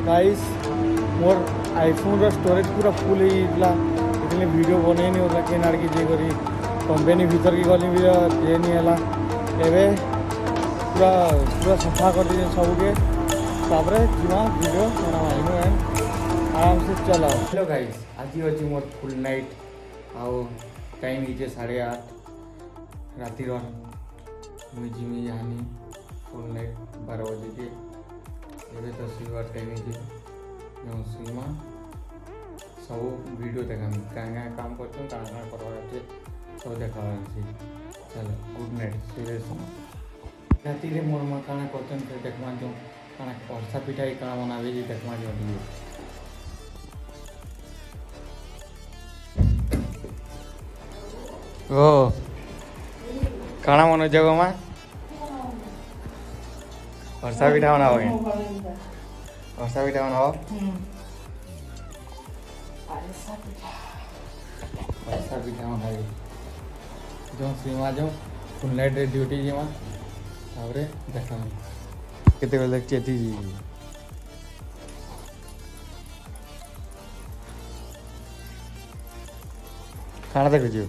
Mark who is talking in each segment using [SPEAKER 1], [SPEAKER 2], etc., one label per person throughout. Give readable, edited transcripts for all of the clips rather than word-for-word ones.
[SPEAKER 1] Guys मोर iPhone रो storage पूरा full होइला इतने वीडियो बने नहीं होला के नार की जे करी कंपनी भीतर की गली भी जे नहीं हला एबे पूरा पूरा सफा कर दी सब के तापरे जीवा वीडियो बना आइनो एंड आराम से चला। हेलो गाइस आज अछि मोर फुल नाइट आउ टाइम हिजे 8:30 रातिर मुझे जिमी यानी फुल नाइट 12 बजे के एबे तो सुइबार टाइम हिजे जो सुइमा सब वीडियो देखा क्या काम करते क्या करवा सब देखा चलो गुड नाइट सीरियस राति मोर माँ काना करते फिर देखमा जो काना परसा पिठा काना बनावे जी देखमा जो ओ काना मन जगह में परसा पिठा बनाओगे परसा पिठा बनाओ परसा पिठा बनाई जो सीमा जो फुल नाइट ड्यूटी जीमा तापरे देखा केते बेले चेती जी खाना देखो जो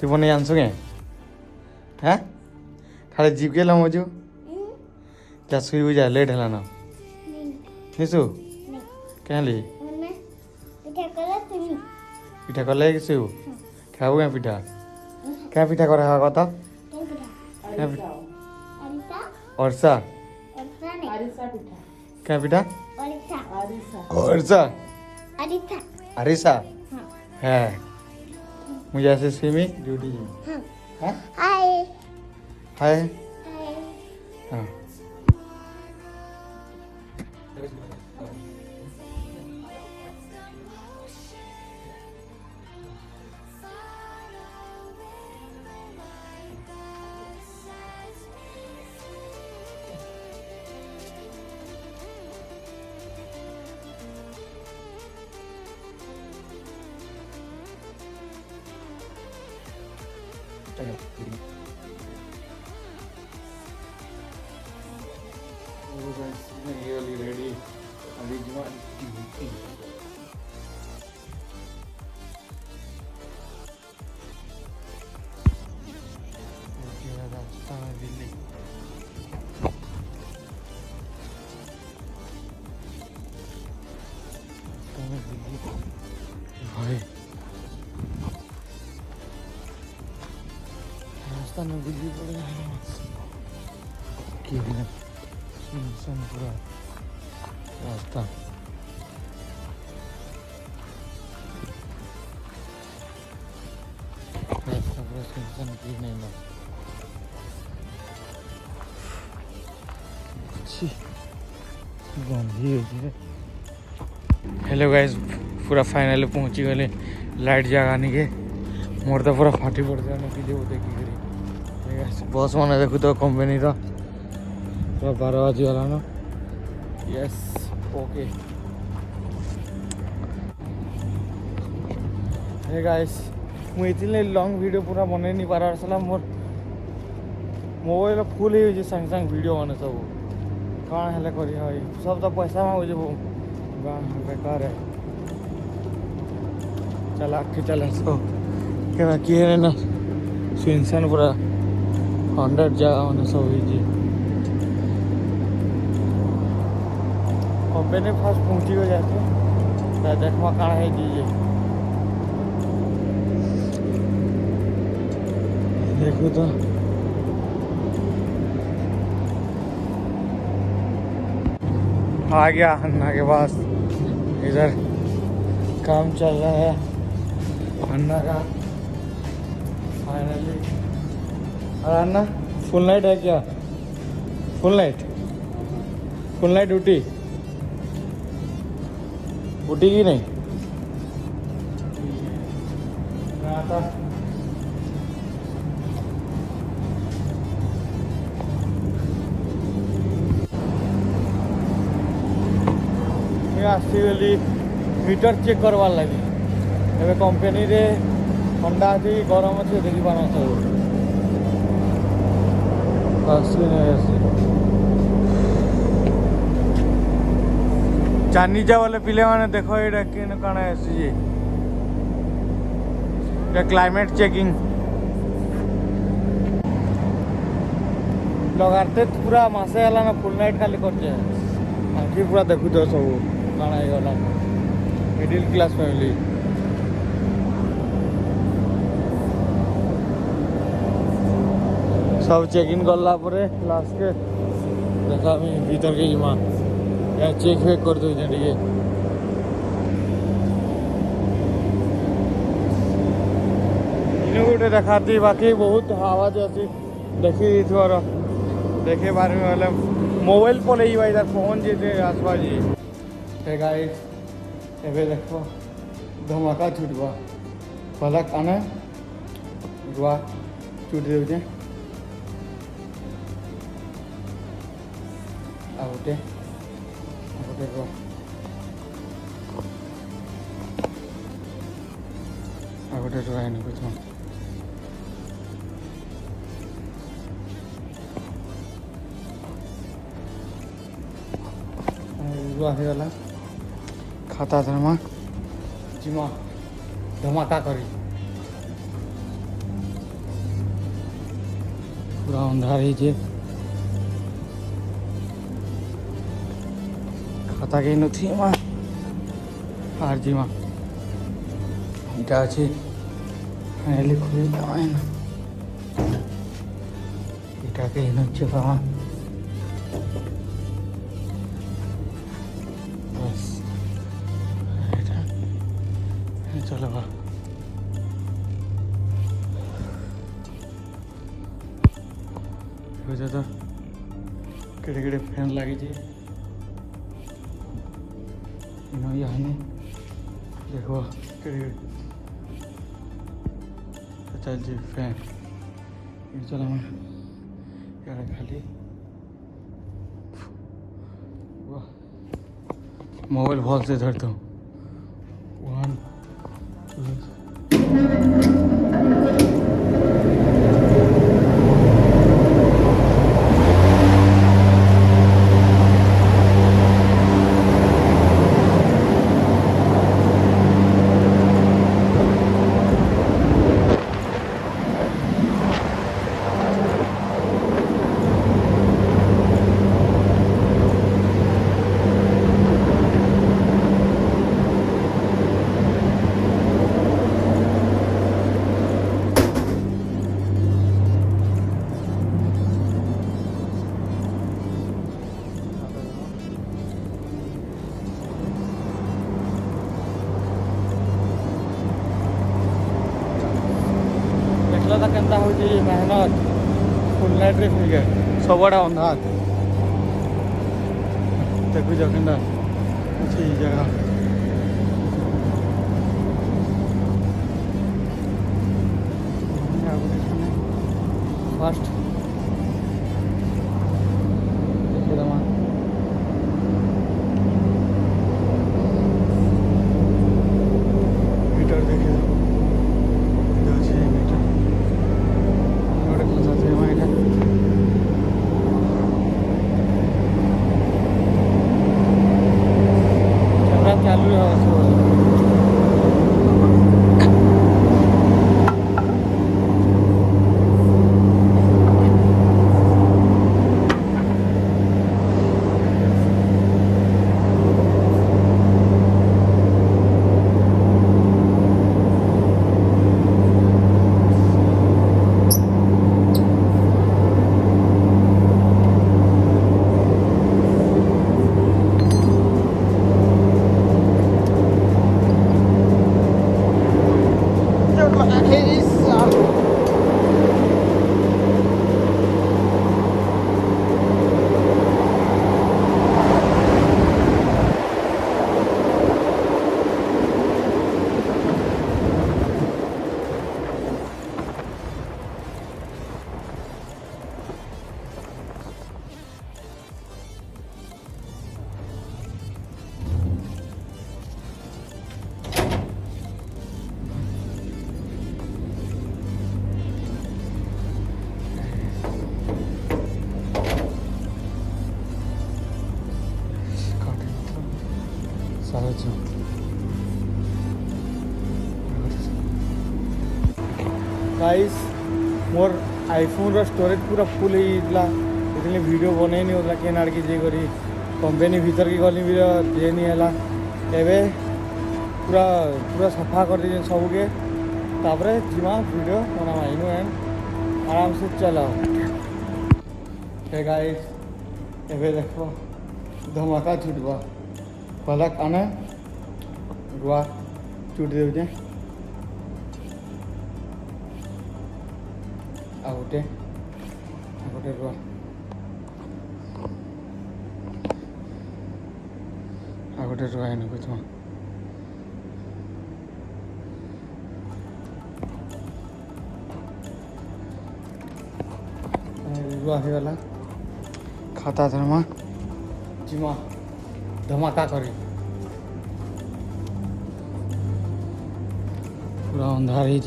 [SPEAKER 1] तू बने जानसु के हैं खाली जीव के लमो जो क्या सुई बुझा लेट है ना निसु क्या ली पिठा कर ले किसु खाऊ क्या पिठा क्या पिठा कर रहा कथा औरसा क्या पिठा औरसा अरिसा है मुझे ऐसे स्विमिंग ड्यूटी है हाय हाय हाँ really ready अभी जुआ ड्यूटी रास्ता में दिल्ली भाई रास्ता में बिजली पड़ रहा है सुनसान पूरा रास्ता पूरा सुनसान की नहीं ना अच्छी गंदी है। हेलो गाइस पूरा फाइनली पहुंची गले लाइट जगाने के मोर तो पूरा फाटी पड़ जाने की जो देखी करी बस मैंने देखो तो कंपनी का पूरा 12 बजे वाला ना यस ओके हे गाइस मुझे इतने लॉन्ग वीडियो पूरा बन नहीं पा रहा सला मोर मोबाइल फुल ही संग संग वीडियो बने सब कौन हेल्ले करी भाई सब तो पैसा मांगो जो बेकार है चला के चला सो क्या किए ना सुनसान पूरा 100 जगह मैंने सब जी कंपनी फास्ट पहुँची हो जाते देखवा कहाँ है जी देखो तो आ गया अन्ना के पास इधर काम चल रहा है अन्ना का फाइनली। और अन्ना फुल नाइट है क्या फुल नाइट ड्यूटी उठी की नहीं आता आसगली मीटर चेक करवार लगी एवं कंपनी रे ठंडा अच्छी गरम अच्छे देखी पार सब जानी जा वाले पिले माने देखो ये किन कण आसी क्लाइमेट चेकिंग लगाते पूरा मासे है ना फुल नाइट खाली करते आखि पूरा देखु तो सब काना हो गला मिडिल क्लास फैमिली सब चेक इन करला परे लास्ट के देखा मी भीतर के जिमा या चेक वेक कर दो जे गोटे देखाती बाकी बहुत आवाज अच्छी देखी देखे बारे में वाले मोबाइल पर इधर फोन जी आसवा जी हे गाइस एबे देखो धमाका छुटवा पहला काना रुआ छुट दे आ गोटे रुआ आ गोटे रुआ नहीं कुछ गला खाता धर्मा जिमा धमाका करी पूरा अंधार ही जे खाता के नथी मा आर जिमा इटा अछि फाइनली खुली दाइन इटा के नचे पावा चलो तो केड़े केड़े फैन लगी यहाँ देखो केड़े चल जी फैन चलो यार खाली मोबाइल भल से धरता हूँ 1 देखला केन्ता हो मेहनत फुल नाइट रे फिर गए सबड़ा अंधार देखु केन्ता अच्छी जगह फास्ट चालू है ସାହାଯ୍ୟ गाइस मोर आईफोन स्टोरेज पूरा फुल होता इसलिए वीडियो बनई नहीं होता केन आड़के जे करी कंपनी भीतर की गली भी जे नहीं है एवं पूरा पूरा सफा कर दी सबके तापर जीवा वीडियो बना इनू एंड आराम से चलाओ गाइस एवं देखो धमाका छुटवा पहला काना रुआ छुट दे आ गोटे रुआ आ गोटे रुआ है कुछ रुआ हो गला खाता धर्मा जिमा धमाका करी पूरा अंधार ही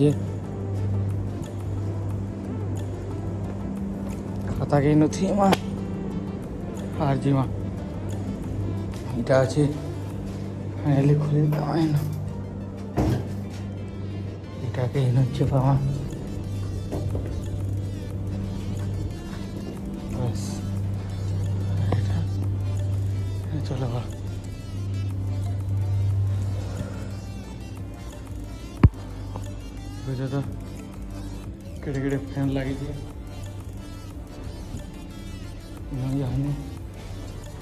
[SPEAKER 1] खाता कहीं नहीं माँ हार जी माँ इटा अच्छे फाइनली खुले इटा कहीं नहीं पावा बस चलो बा बुझे तो केड़े केड़े फैन लगी यहाँ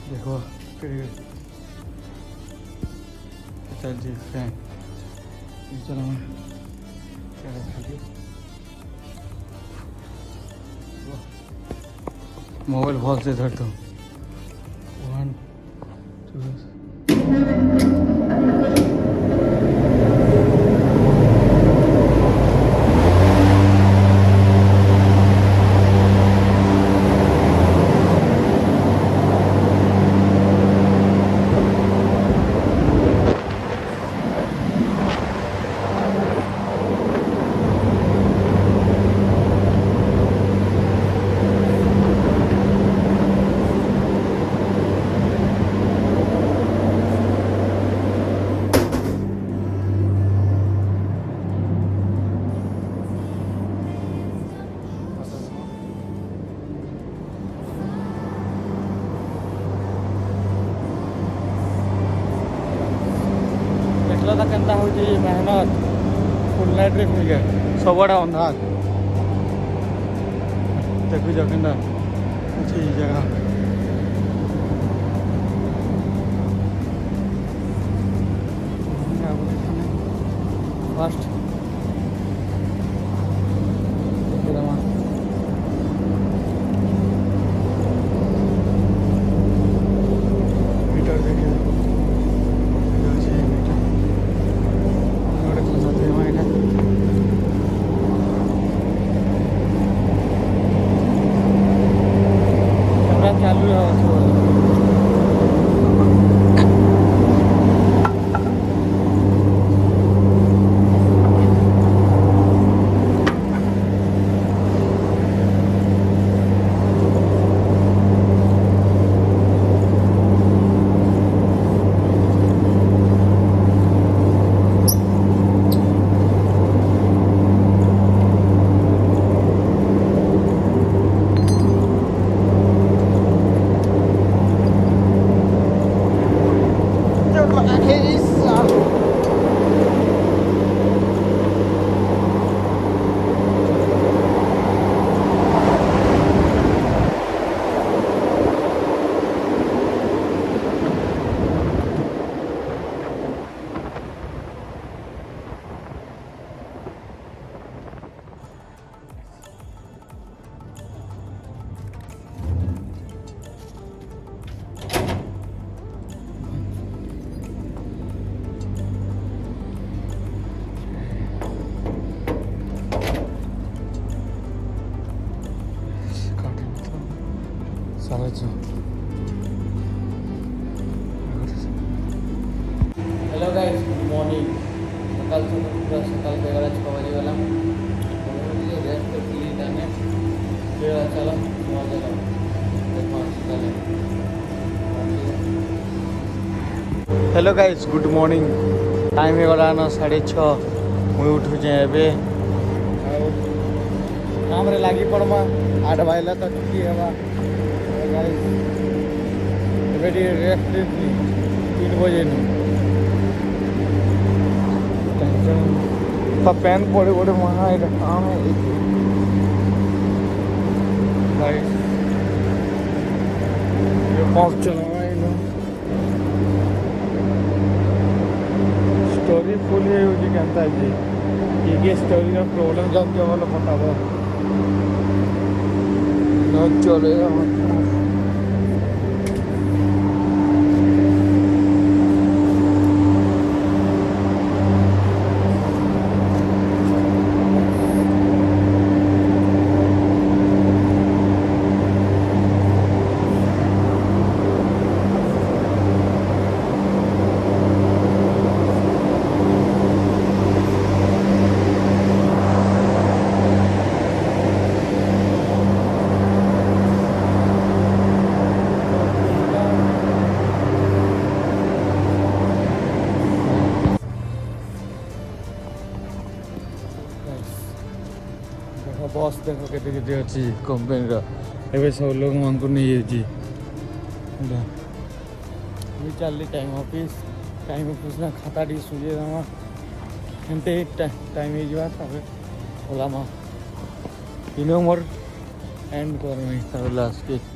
[SPEAKER 1] देखो केड़े चल जी फैन चलो मैं खाली मोबाइल भॉल से धरता हूँ 1 2 देखला केन्ता हो मेहनत फुल नाइट रे मिल गए सबड़ा अंधार देखु जा केन्ता अच्छी जगह फास्ट मीटर देखे चालू है सारा हेलो गाइस गुड मॉर्निंग सकाल से पूरा सकाल के 11 बजे वाला रेस्ट कर ली जाने फिर चला मजा लो 5 चले hello guys good morning time हो गला न 6:30 मुई उठुचे एबे काम रे लागी पड़मा 8 बाइला तक छुट्टी हेबा गाइस एबे टी रेस्ट लेती 3 बजे नु टेंशन पैन पड़े बड़े वहाँ एक काम है गाइस ये पंप चलावा है ना स्टोरी फुल है उजी कहता है जी ये स्टोरी का प्रॉब्लम जान के वाला पता हुआ ना चलेगा बस देखो के अच्छी कंपनी रे सब लोग मान को नहीं जी चल टाइम ऑफिस ना खाता टी सुझे एमते टाइम ओला मा मोर एंड कर लास्ट के